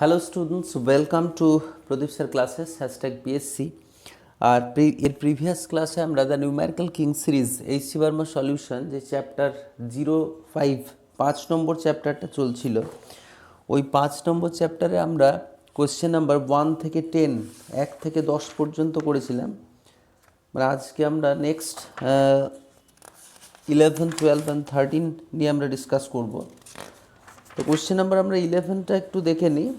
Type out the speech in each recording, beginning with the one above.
Hello students, welcome to Pradeep sir classes #BSc। আর এর previous ক্লাসে আমরা the numerical king series H C. Verma solution যে চ্যাপ্টার 05 নম্বর চ্যাপ্টারটা চলছিল, ওই 5 নম্বর চ্যাপ্টারে আমরা কোয়েশ্চেন নাম্বার 1 থেকে 10 1 থেকে 10 পর্যন্ত করেছিলাম। মানে আজকে আমরা নেক্সট 11, 12 and 13 নিয়ে আমরা ডিসকাস করব। তো কোশ্চেন নাম্বার আমরা 11টা একটু দেখে নিই।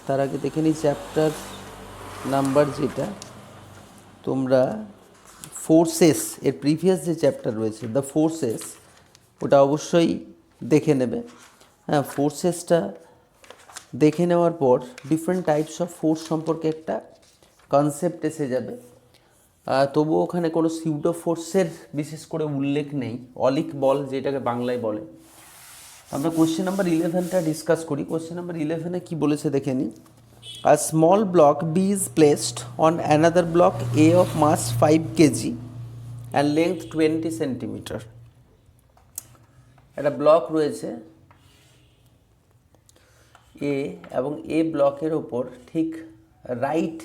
তার আগে দেখে নিই চ্যাপ্টার নাম্বার যেটা তোমরা ফোর্সেস, এর প্রিভিয়াস যে চ্যাপ্টার রয়েছে দ্য ফোর্সেস, ওটা অবশ্যই দেখে নেবে। হ্যাঁ, ফোর্সেসটা দেখে নেওয়ার পর ডিফারেন্ট টাইপস অফ ফোর্স সম্পর্কে একটা কনসেপ্ট এসে যাবে। তবুও ওখানে কোনো সিউডো ফোর্সের বিশেষ করে উল্লেখ নেই, অলিক বল যেটাকে বাংলায় বলে। আমরা কোশ্চেন নাম্বার 11টা ডিসকাস করি। কোশ্চেন নাম্বার 11-এ কী বলেছে দেখে নিই। A small block B is placed on another block A of mass 5 kg and length 20 centimetre. একটা ব্লক রয়েছে এ, এবং এ ব্লকের ওপর ঠিক রাইট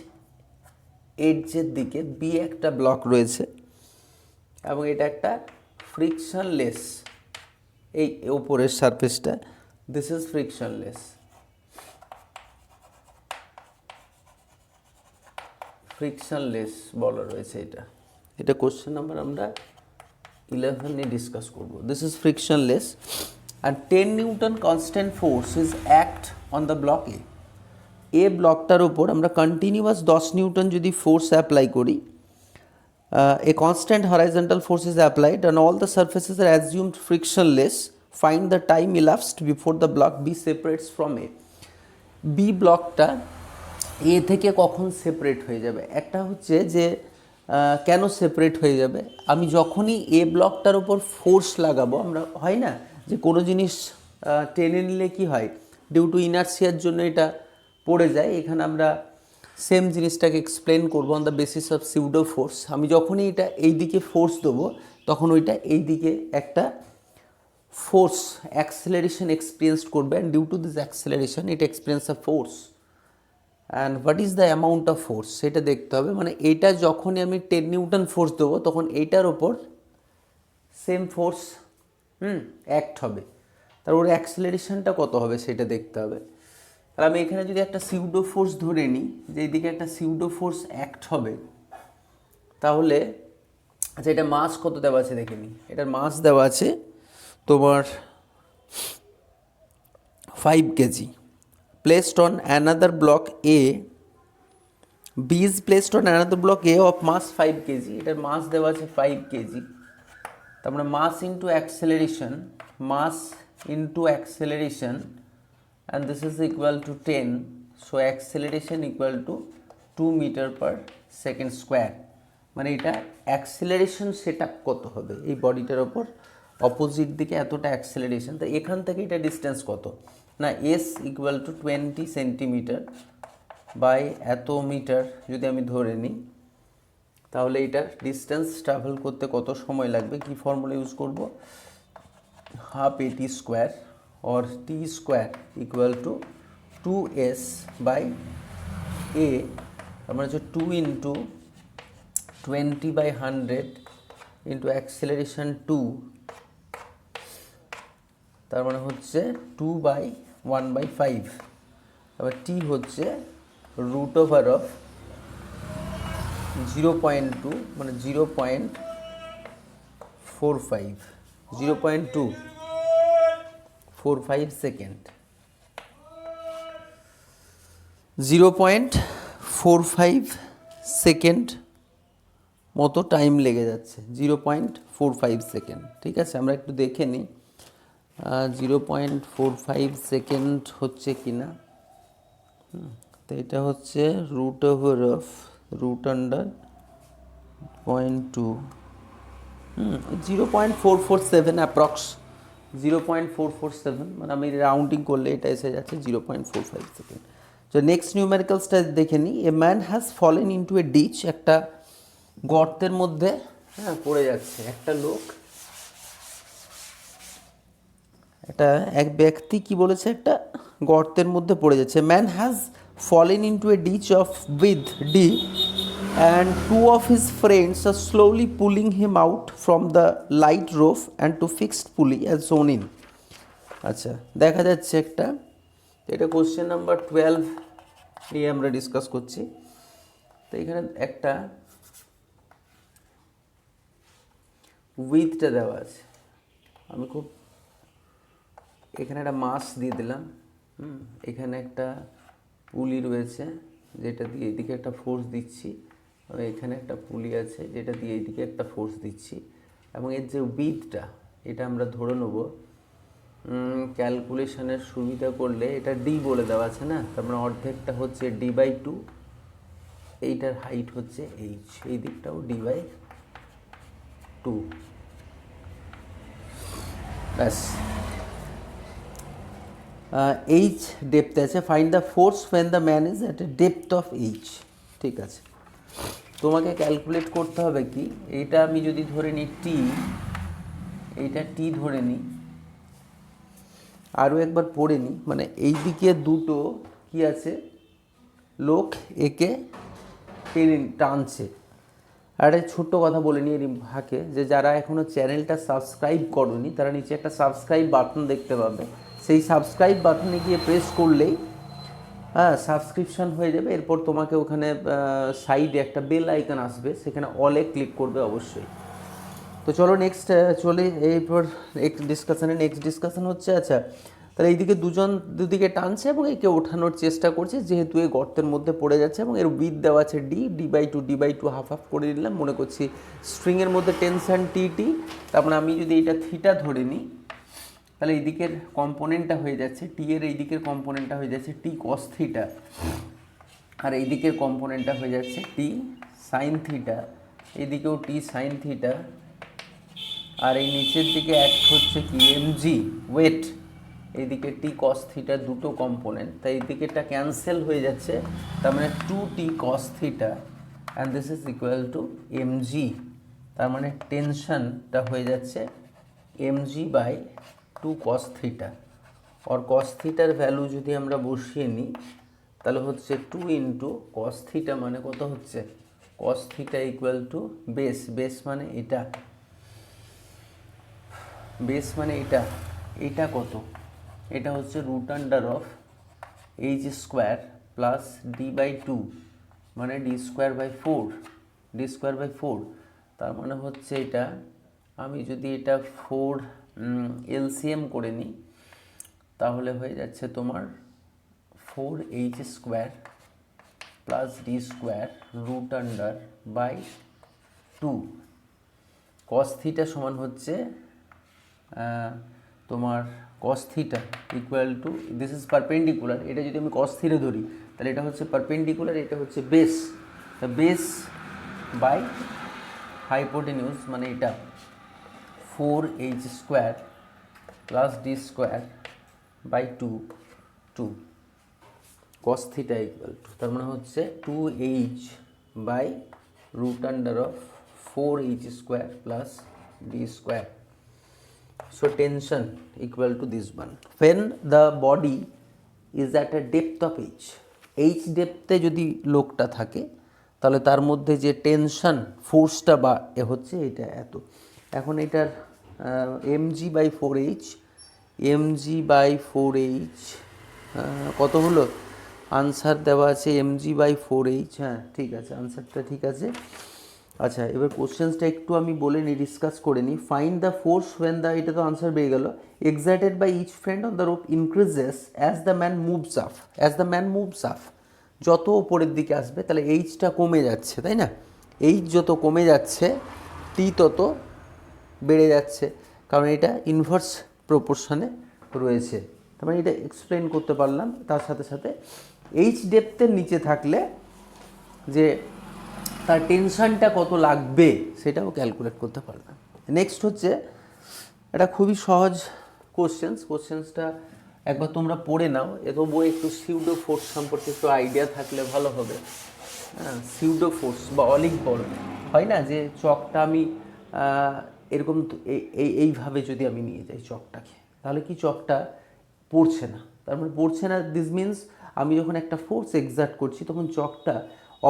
এডজের দিকে বি একটা ব্লক রয়েছে, এবং এটা একটা ফ্রিকশনলেস। এই ওপরের সারফেসটা দিস ইজ ফ্রিকশনলেস। ফ্রিকশনলেস বলা রয়েছে এটা কোশ্চেন নাম্বার আমরা 11 নিয়ে ডিসকাস করব। This is frictionless and 10 newton constant force is act on the block এ ব্লকটার উপর আমরা কন্টিনিউয়াস 10 নিউটন যদি ফোর্স অ্যাপ্লাই করি, a constant horizontal force is applied and all the surfaces are assumed frictionless. Find the time elapsed before the block B separates from A. B ব্লকটা এ থেকে কখন separate হয়ে যাবে? একটা হচ্ছে যে কেন সেপারেট হয়ে যাবে, আমি যখনই এ ব্লকটার উপর ফোর্স লাগাবো, আমরা হয় না যে কোনো জিনিস টেনে নিলে কি হয়, ডিউ টু ইনার্সিয়ার জন্য এটা পড়ে যায়। এখানে আমরা সেম জিনিসটাকে এক্সপ্লেন করবো on the basis of pseudo force. আমি যখনই এটা এই দিকে ফোর্স দেবো, তখন ওইটা এই দিকে একটা ফোর্স অ্যাক্সেলারেশন এক্সপিরিয়েন্স করবে, and due to this acceleration it experience a force. And what is the amount of force সেটা দেখতে হবে। মানে এইটা যখনই আমি 10 নিউটন ফোর্স দেবো, তখন এইটার ওপর সেম ফোর্স অ্যাক্ট হবে, তারপরে অ্যাক্সেলারেশনটা কত হবে সেটা দেখতে হবে। আর আমি এখানে যদি একটা সিউডো ফোর্স ধরে নিই, যে এইদিকে একটা সিউডো ফোর্স অ্যাক্ট হবে, তাহলে আচ্ছা এটা মাস কত দেওয়া আছে দেখে নিই। এটার মাস দেওয়া আছে তোমার 5 kg, placed on another block A. B is placed on another block A of mass 5 kg. এটার মাস দেওয়া আছে 5 kg। তারপরে mass into acceleration, mass into acceleration, and this is equal to 10. So acceleration equal to 2 meter per second square. মানে এটা acceleration set up কত হবে এই বডিটার ওপর, অপোজিট দিকে এতটা অ্যাক্সেলারেশন। তো এখান থেকে এটা ডিস্টেন্স কত না, S equal to 20 centimetre by এত মিটার যদি আমি ধরে নিই, তাহলে এটার ডিস্টেন্স ট্রাভেল করতে কত সময় লাগবে, কি ফর্মুলা ইউজ করব, হাফ এটি square or t square equal to 2s by a, তার মানে হচ্ছে 2 into 20 by 100 into acceleration 2, তার মানে হচ্ছে 2 by 1 by 5। তারপর t হচ্ছে রুট ওভার অফ 0.2, মানে 0.45, 0.245 সেকেন্ড, 0.45 সেকেন্ড মতো টাইম লেগে যাচ্ছে, 0.45 সেকেন্ড। ঠিক আছে, আমরা একটু দেখে নিই 0.45 সেকেন্ড হচ্ছে কি না। তো এটা হচ্ছে root over of root under 0.2, 0.447 approx, 0.447, মানে আমি রাউন্ডিং করলে এটা এসে যাচ্ছে 0.45 সেকেন্ড। তো নেক্সট নিউমেরিক্যালসটা দেখে নিই। A man has fallen into a ditch, একটা গর্তের মধ্যে পড়ে যাচ্ছে একটা লোক। একটা এক ব্যক্তি কি বলেছে, একটা গর্তের মধ্যে পড়ে যাচ্ছে। Man has fallen into a ditch of with D and two of his friends are slowly pulling him out from the light roof and to fixed pulley as shown in. আচ্ছা, দেখা যাচ্ছে একটা, এটা কোশ্চেন নাম্বার 12 নিয়ে আমরা discuss করছি। তো এখানে একটা উইথটা দেওয়া আছে, আমি খুব এখানে একটা মাস দিয়ে দিলাম, এখানে একটা পুলি রয়েছে যেটা দিয়ে এদিকে একটা ফোর্স দিচ্ছি, এখানে একটা পুলি আছে যেটা দিয়ে এইদিকে একটা ফোর্স দিচ্ছি, এবং এর যে উইথটা এটা আমরা ধরে নেব ক্যালকুলেশনের সুবিধা করলে, এটা ডি বলে দেওয়া আছে না, তার মানে অর্ধেকটা হচ্ছে d/2, এইটার হাইট হচ্ছে এইচ, এই দিকটাও d/2, ব্যাস। এইচ ডেপথ আছে, find the force when the man is at a depth of H. ঠিক আছে, তোমাকে ক্যালকুলেট করতে হবে কি, এইটা আমি যদি ধরে নিই টি, এইটা টি ধরে নিই, আরও একবার পড়ে নিই, মানে এই দিকে দুটো কি আছে, লোক একে টেনে টানছে। আর একটা ছোট্ট কথা বলে নিই এর ফাঁকে, যে যারা এখনও চ্যানেলটা সাবস্ক্রাইব করোনি তারা নিচে একটা সাবস্ক্রাইব বাটন দেখতে পাবে, সেই সাবস্ক্রাইব বাটনে গিয়ে প্রেস করলেই সাবস্ক্রিপশান হয়ে যাবে। এরপর তোমাকে ওখানে সাইডে একটা বেল আইকন আসবে, সেখানে অলে ক্লিক করবে অবশ্যই। তো চলো নেক্সট চলে, এরপর নেক্সট ডিসকাশন হচ্ছে, আচ্ছা তাহলে এইদিকে দুজন দুদিকে টানছে এবং একে ওঠানোর চেষ্টা করছে, যেহেতু এই গর্তের মধ্যে পড়ে যাচ্ছে, এবং এর উইথ দেওয়া আছে d/2 হাফ হাফ করে দিলাম, মনে করছি স্ট্রিংয়ের মধ্যে টেনশন টি, তারপরে আমি যদি এটা থিটা ধরে নিই, তাহলে এই দিকের কম্পোনেন্টটা হয়ে যাচ্ছে টি এর, এই দিকের কম্পোনেন্টটা হয়ে যাচ্ছে টি কস থিটা, আর এই দিকের কম্পোনেন্টটা হয়ে যাচ্ছে টি সাইন থিটা, এইদিকেও টি সাইন থিটা, আর এই নিচের দিকে অ্যাক্ট হচ্ছে কি এমজি ওয়েট, এইদিকে টি কস থিটা দুটো কম্পোনেন্ট, তাই এই দিকেরটা ক্যান্সেল হয়ে যাচ্ছে, তার মানে 2t cos theta and this is equal to MG, তার মানে টেনশনটা হয়ে যাচ্ছে mg/2 cos থিটা, আর cos থিটার ভ্যালু যদি আমরা বসিয়ে নিই তাহলে হচ্ছে 2 ইন্টু cos থিটা, মানে কত হচ্ছে cos theta equal to base মানে এটা, বেস মানে এটা, এটা কত, এটা হচ্ছে √h² প্লাস d/2, মানে d²/4, তার মানে হচ্ছে এটা, আমি যদি এটা 4 এলসিএম করে নিই তাহলে হয়ে যাচ্ছে তোমার 4h² plus d²√2 cos theta সমান হচ্ছে তোমার cos theta equal to, this is perpendicular, এটা যদি আমি cos থিটা ধরি তাহলে এটা হচ্ছে পারপেন্ডিকুলার, এটা হচ্ছে বেস, বেস বাই হাইপোটেনিউজ, মানে এটা 4h² plus d²/2 cos theta equal to, তার মানে হচ্ছে 2h/√4h² plus d²। So tension equal to this one. When the body is at a depth of h ডেপথে যদি লোকটা থাকে তাহলে তার মধ্যে যে টেনশন ফোর্সটা বা হচ্ছে এটা এত। এখন এটার mg/4h, mg/4h কত হলো, আনসার দেওয়া আছে mg/4h, হ্যাঁ ঠিক আছে, আনসারটা ঠিক আছে। আচ্ছা, এবার কোশ্চেন্সটা একটু আমি বলে নিই, ডিসকাস করে নিই। Find the force when the, এটা তো আনসার পেয়ে গেল, excited by each friend on the rope increases as the man moves up, যত ওপরের দিকে আসবে তাহলে এইচটা কমে যাচ্ছে, তাই না, এইচ যত কমে যাচ্ছে টি তত বেড়ে যাচ্ছে, কারণ এটা ইনভার্স প্রপোর্শনে রয়েছে। তার মানে এটা এক্সপ্লেন করতে পারলাম। তার সাথে সাথে এইচ ডেপথের নিচে থাকলে যে তার টেনশনটা কত লাগবে সেটাও ক্যালকুলেট করতে পারলাম। নেক্সট হচ্ছে এটা খুবই সহজ কোশ্চেন্সটা একবার তোমরা পড়ে নাও, তবুও একটু সিউডো ফোর্স সম্পর্কে একটু আইডিয়া থাকলে ভালো হবে। হ্যাঁ, সিউডো ফোর্স বা অলিক বল হয় না, যে চকটা আমি এরকম এইভাবে যদি আমি নিয়ে যাই চকটাকে, তাহলে কি চকটা পড়ছে না, তার মানে পড়ছে না। দিস মিনস আমি যখন একটা ফোর্স এক্সার্ট করছি তখন চকটা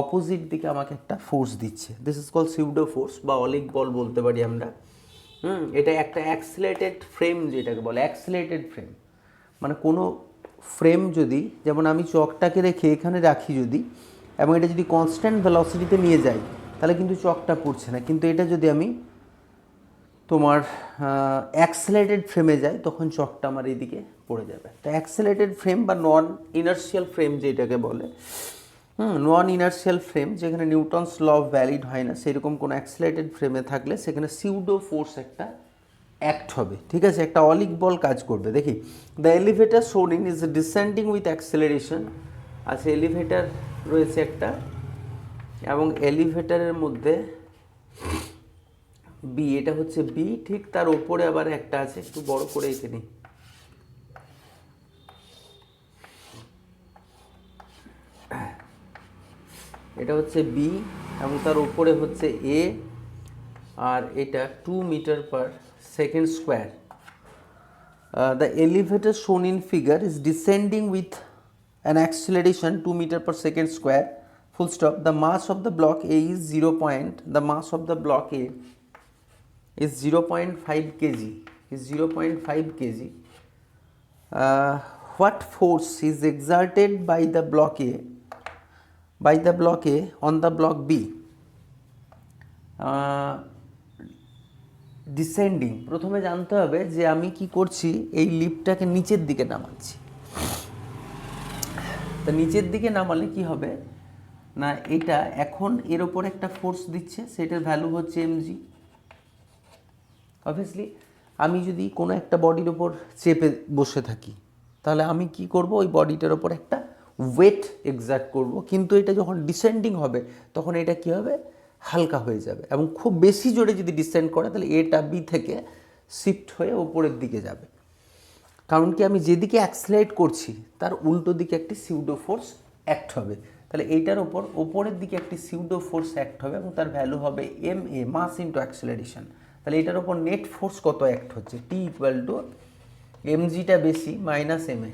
অপোজিট দিকে আমাকে একটা ফোর্স দিচ্ছে। This is call pseudo force বা অলিক বল বলতে পারি আমরা। এটা একটা অ্যাক্সিলারেটেড ফ্রেম, যেটাকে বলে অ্যাক্সিলারেটেড ফ্রেম। মানে কোনো ফ্রেম যদি, যেমন আমি চকটাকে রেখে এখানে রাখি যদি, এবং এটা যদি কনস্ট্যান্ট ভেলোসিটিতে নিয়ে যাই তাহলে কিন্তু চকটা পড়ছে না। কিন্তু এটা যদি আমি তোমার অ্যাক্সিলারেটেড ফ্রেমে যাই তখন চকটা আমার এইদিকে পড়ে যাবে। তো অ্যাক্সিলারেটেড ফ্রেম বা নন ইনার্শিয়াল ফ্রেম যেটাকে বলে, নন ইনার্শিয়াল ফ্রেম যেখানে নিউটনস ল ভ্যালিড হয় না, সেরকম কোনো অ্যাক্সিলারেটেড ফ্রেমে থাকলে সেখানে সিউডো ফোর্স একটা অ্যাক্ট হবে। ঠিক আছে, একটা অলিক বল কাজ করবে। দেখি, দ্য এলিভেটার শোন in is descending with acceleration. আচ্ছা, এলিভেটার রয়েছে একটা, এবং এলিভেটারের মধ্যে বি, এটা হচ্ছে বি, ঠিক তার ওপরে আবার একটা আছে, একটু বড় করে এঁকে নিই। এটা হচ্ছে বি এবং তার উপরে হচ্ছে এ, আর এটা 2 metre per second square. The elevator shown in figure is descending with an acceleration 2 meter per second square, full stop. The mass of the block A is 0. The mass of the block A is 0.5 kg. Is 0.5 kg. What force is exerted by the block A on the block B? Descending, প্রথমে জানতে হবে যে আমি কি করছি, এই লিফটটাকে নিচের দিকে নামাচ্ছি। তো নিচের দিকে নামালে কি হবে না, এটা এখন এর ওপর একটা ফোর্স দিচ্ছে, সেটার ভ্যালু হচ্ছে mg। অবভিয়াসলি আমি যদি কোনো একটা বডির ওপর চেপে বসে থাকি তাহলে আমি কি করব, ওই বডিটার ওপর একটা ওয়েট এক্সার্ট করব, কিন্তু এটা যখন ডিসেন্ডিং হবে তখন এটা কি হবে, হালকা হয়ে যাবে। এবং খুব বেশি জোরে যদি ডিসেন্ড করে তাহলে এটা বি থেকে শিফট হয়ে ওপরের দিকে যাবে। কারণ কি, আমি যেদিকে অ্যাক্সিলারেট করছি তার উল্টো দিকে একটি সিউডো ফোর্স অ্যাক্ট হবে। তাহলে এইটার ওপর ওপরের দিকে একটি সিউডো ফোর্স অ্যাক্ট হবে এবং তার ভ্যালু হবে M A, mass into acceleration. তাহলে এটার ওপর নেট ফোর্স কত অ্যাক্ট হচ্ছে, টি ইকুয়াল টু এমজিটা বেশি মাইনাস এম এ।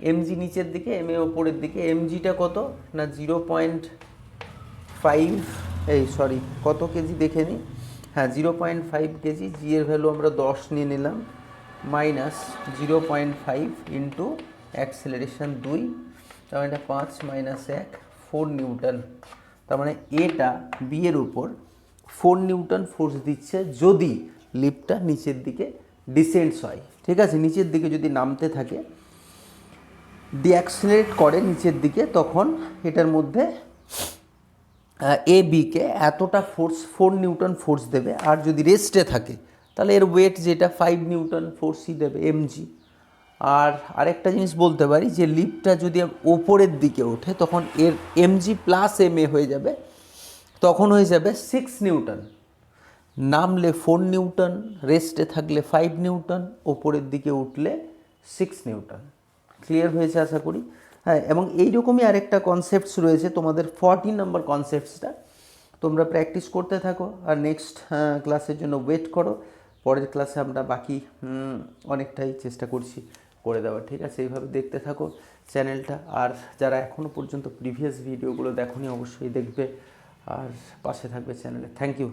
এমজি নিচের দিকে, এম এ ওপরের দিকে। এমজিটা কত না 0.5, এই সরি কত কেজি দেখে নিই, হ্যাঁ 0.5 কেজি। জি এর ভ্যালু আমরা 10 নিয়ে নিলাম, মাইনাস 0.5 ইন্টু অ্যাক্সেলারেশন 2, তার মানে এটা 5 মাইনাস 1 4 নিউটন। তার মানে এটা বি এর উপর 4 নিউটন ফোর্স দিচ্ছে যদি লিফটটা নিচের দিকে ডিসেন্ডস হয়। ঠিক আছে, নিচের দিকে যদি নামতে থাকে, ডিঅ্যাক্সিলারেট করে নিচের দিকে, তখন এটার মধ্যে এ বিকে এতটা ফোর্স 4 নিউটন ফোর্স দেবে। আর যদি রেস্টে থাকে তাহলে এর ওয়েট যেটা 5 নিউটন ফোর্সই দেবে, এমজি। আর আরেকটা জিনিস বলতে পারি যে লিফটটা যদি ওপরের দিকে ওঠে তখন এর এমজি প্লাস এম এ হয়ে যাবে, তখন হয়ে যাবে 6 নিউটন। নামলে 4 নিউটন, রেস্টে থাকলে 5 নিউটন, ওপরের দিকে উঠলে 6 নিউটন। ক্লিয়ার হয়েছে আশা করি। হ্যাঁ, এবং এইরকমই আরেকটা কনসেপ্টস রয়েছে, তোমাদের 14 নম্বর কনসেপ্টসটা তোমরা প্র্যাকটিস করতে থাকো আর নেক্সট ক্লাসের জন্য ওয়েট করো। পরের ক্লাসে আমরা বাকি অনেকটাই চেষ্টা করছি করে দেওয়ার। ঠিক আছে, এইভাবে দেখতে থাকো চ্যানেলটা। আর যারা এখনও পর্যন্ত প্রিভিয়াস ভিডিওগুলো দেখোনি অবশ্যই দেখবে আর পাশে থাকবে চ্যানেলে। Thank you.